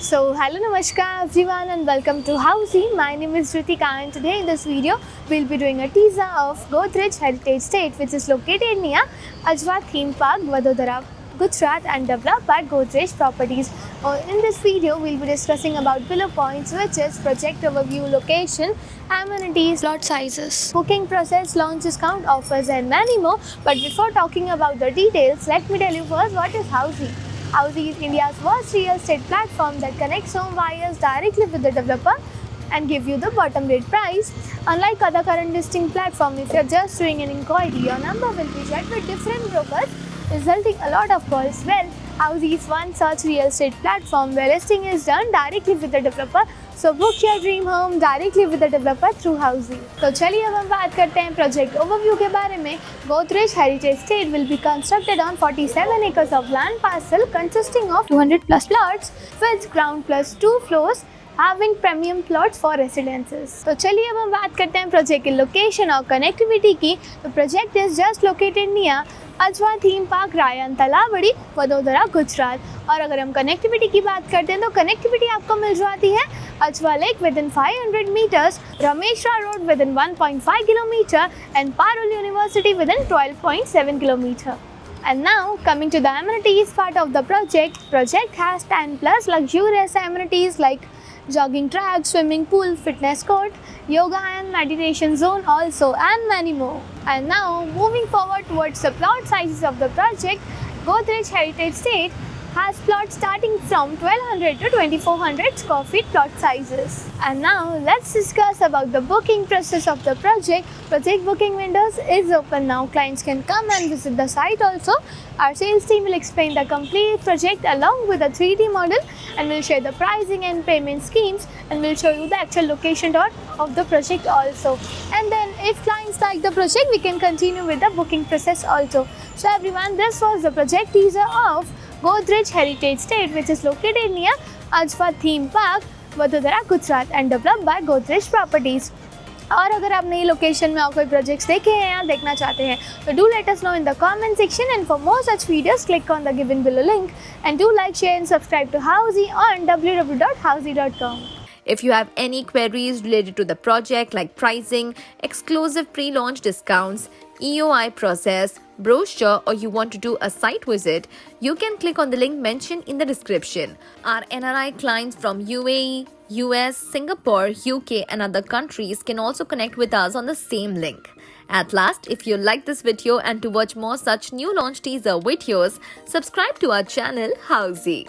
Hello Namaskar everyone and welcome to Housey. My name is Ritika and today in this video we'll be doing a teaser of Godrej Heritage State, which is located near Ajwa Theme Park, Vadodara, Gujarat and developed by Godrej Properties. In this video we'll be discussing about below points, which is project overview, location, amenities, lot sizes, booking process, launch discount offers and many more. But before talking about the details, let me tell you first what is Housey. Housey is India's first real estate platform that connects home buyers directly with the developer and give you the bottom rate price. Unlike other current listing platforms, if you're just doing an inquiry, your number will be checked with different brokers, resulting a lot of calls. Well, Housey is one such real estate platform where listing is done directly with the developer. So book your dream home directly with the developer through Housey. तो चलिए अब हम बात करते हैं project overview के बारे में. Godrej Heritage State will be constructed on 47 acres of land parcel consisting of 200 plus plots with ground plus 2 floors having premium plots for residences. तो चलिए अब हम बात करते हैं प्रोजेक्ट की लोकेशन और कनेक्टिविटी की. तो project is just located near Ajwa theme park, Rayan Talavadi, Vadodara, Gujarat. और अगर हम कनेक्टिविटी की बात करते हैं तो कनेक्टिविटी आपको मिल जाती है Ajwa lake within 500 meters, Rameshra road within 1.5 kilometer and Parul university within 12.7 kilometer. And now coming to the amenities part of the project. Project has 10 plus luxurious amenities like jogging track, swimming pool, fitness court, yoga and meditation zone also, and many more. And now moving forward towards the plot sizes of the project, Godrej Heritage State has plots starting from 1200 to 2400 square feet plot sizes. And now let's discuss about the booking process of the project. Project booking windows is open now. Clients can come and visit the site also. Our sales team will explain the complete project along with the 3D model and will share the pricing and payment schemes, and will show you the actual location dot of the project also. And then if clients like the project, we can continue with the booking process also. So everyone, this was the project teaser of Godrej Heritage State, which is located near Ajwa Theme Park, Vadodara, Gujarat and developed by Godrej Properties. और अगर आप नई location में और कोई projects देखे हैं या देखना चाहते हैं तो do let us know in the comment section, and for more such videos click on the given below link and do like, share and subscribe to Housey on www.housey.com. If you have any queries related to the project like pricing, exclusive pre-launch discounts, EOI process, brochure, or you want to do a site visit, you can click on the link mentioned in the description. Our NRI clients from UAE, US, Singapore, UK and other countries can also connect with us on the same link. At last, if you like this video and to watch more such new launch teaser videos, subscribe to our channel Housey.